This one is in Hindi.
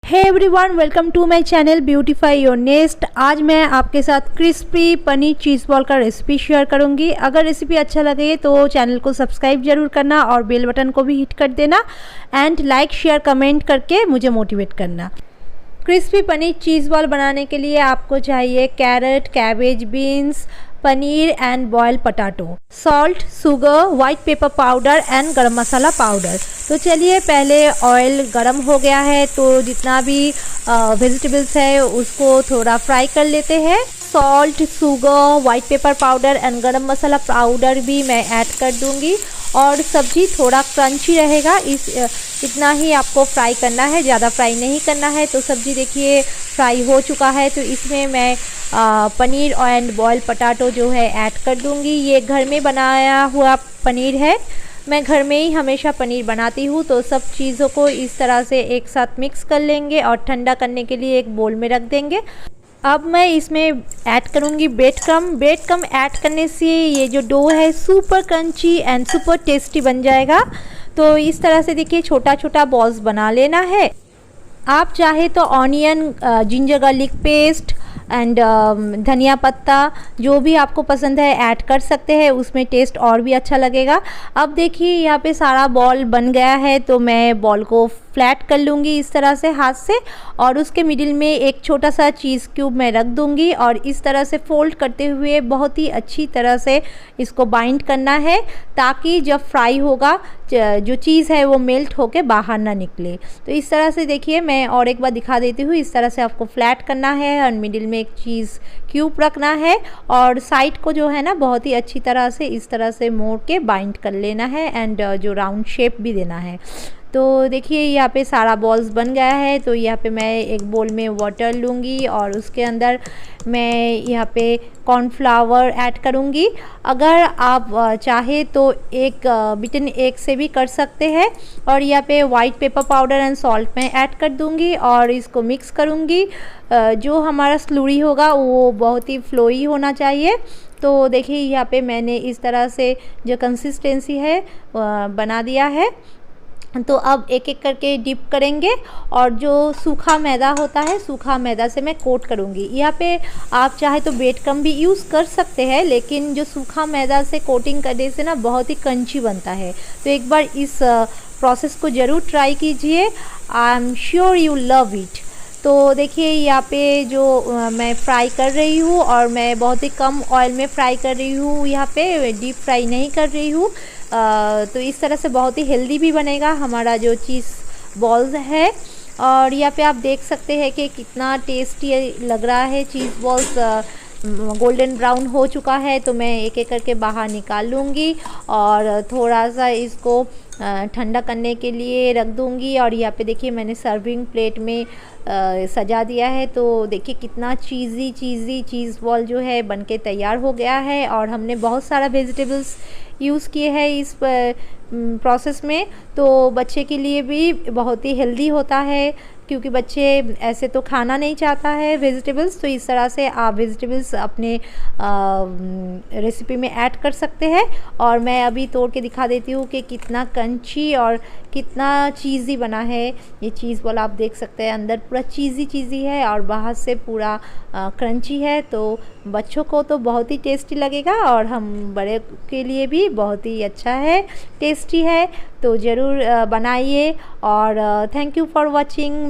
Hey everyone, welcome to my channel beautify your nest. आज मैं आपके साथ क्रिस्पी पनीर चीज़ बॉल का रेसिपी शेयर करूंगी। अगर रेसिपी अच्छा लगे तो चैनल को सब्सक्राइब जरूर करना और बेल बटन को भी हिट कर देना एंड लाइक शेयर कमेंट करके मुझे मोटिवेट करना। क्रिस्पी पनीर चीज़ बॉल बनाने के लिए आपको चाहिए carrot, cabbage, beans, paneer and boiled potato, salt, sugar, white pepper powder and garam masala powder. तो चलिए, पहले ऑयल गरम हो गया है तो जितना भी वेजिटेबल्स है उसको थोड़ा फ्राई कर लेते हैं। Salt, sugar, white pepper powder and garam masala powder भी मैं ऐड कर दूंगी और सब्जी थोड़ा क्रंची रहेगा। इतना ही आपको फ्राई करना है, ज़्यादा फ्राई नहीं करना है। तो सब्जी देखिए फ्राई हो चुका है, तो इसमें मैं पनीर एंड बॉइल्ड पटाटो जो है ऐड कर दूंगी। ये घर में बनाया हुआ पनीर है, मैं घर में ही हमेशा पनीर बनाती हूँ। तो सब चीज़ों को इस तरह से एक साथ मिक्स कर लेंगे और ठंडा करने के लिए एक बोल में रख देंगे। अब मैं इसमें ऐड करूँगी ब्रेड क्रम ऐड करने से ये जो डो है super crunchy and super tasty बन जाएगा। तो इस तरह से देखिए छोटा छोटा बॉल्स बना लेना है। आप चाहे तो onion, ginger garlic paste and धनिया पत्ता जो भी आपको पसंद है ऐड कर सकते हैं, उसमें टेस्ट और भी अच्छा लगेगा। अब देखिए यहाँ पे सारा बॉल बन गया है, तो मैं बॉल को फ्लैट कर लूँगी इस तरह से हाथ से और उसके मिडिल में एक छोटा सा चीज़ क्यूब मैं रख दूँगी और इस तरह से फोल्ड करते हुए बहुत ही अच्छी तरह से इसको बाइंड करना है, ताकि जब फ्राई होगा जो चीज़ है वो मेल्ट होके बाहर ना निकले। तो इस तरह से देखिए, मैं और एक बार दिखा देती हूँ। इस तरह से आपको फ्लैट करना है और मिडिल में एक चीज़ क्यूब रखना है और साइड को जो है ना बहुत ही अच्छी तरह से इस तरह से मोड़ के बाइंड कर लेना है एंड जो राउंड शेप भी देना है। तो देखिए यहाँ पे सारा बॉल्स बन गया है। तो यहाँ पे मैं एक बोल में वाटर लूँगी और उसके अंदर मैं यहाँ पे कॉर्नफ्लावर ऐड करूँगी। अगर आप चाहे तो एक बीटन एग से भी कर सकते हैं। और यहाँ पे white pepper powder and salt मैं ऐड कर दूँगी और इसको मिक्स करूँगी। जो हमारा स्लूरी होगा वो बहुत ही फ्लोई होना चाहिए। तो देखिए यहाँ पे मैंने इस तरह से जो कंसिस्टेंसी है बना दिया है। तो अब एक एक करके डिप करेंगे और जो सूखा मैदा होता है, सूखा मैदा से मैं कोट करूँगी। यहाँ पे आप चाहे तो ब्रेड क्रम्ब भी यूज़ कर सकते हैं, लेकिन जो सूखा मैदा से कोटिंग करने से ना बहुत ही क्रंची बनता है। तो एक बार इस प्रोसेस को ज़रूर ट्राई कीजिए, I am sure you love it. तो देखिए यहाँ पे जो मैं फ्राई कर रही हूँ और मैं बहुत ही कम ऑयल में फ्राई कर रही हूँ, यहाँ पे डीप फ्राई नहीं कर रही हूँ। तो इस तरह से बहुत ही हेल्दी भी बनेगा हमारा जो चीज़ बॉल्स है। और यहाँ पे आप देख सकते हैं कि कितना टेस्टी लग रहा है। चीज़ बॉल्स गोल्डन ब्राउन हो चुका है, तो मैं एक एक करके बाहर निकाल लूँगी और थोड़ा सा इसको ठंडा करने के लिए रख दूँगी। और यहाँ पे देखिए मैंने सर्विंग प्लेट में सजा दिया है। तो देखिए कितना चीज़ी चीज़ बॉल जो है बनके तैयार हो गया है और हमने बहुत सारा वेजिटेबल्स यूज़ किए हैं इस प्रोसेस में। तो बच्चे के लिए भी बहुत ही हेल्दी होता है, क्योंकि बच्चे ऐसे तो खाना नहीं चाहता है वेजिटेबल्स। तो इस तरह से आप वेजिटेबल्स अपने रेसिपी में ऐड कर सकते हैं। और मैं अभी तोड़ के दिखा देती हूँ कि कितना क्रंची और कितना चीज़ी बना है ये चीज़ बॉल। आप देख सकते हैं अंदर पूरा चीज़ी है और बाहर से पूरा क्रंची है। तो बच्चों को तो बहुत ही टेस्टी लगेगा और हम बड़े के लिए भी बहुत ही अच्छा है, टेस्टी है। तो ज़रूर बनाइए और थैंक यू फॉर वॉचिंग।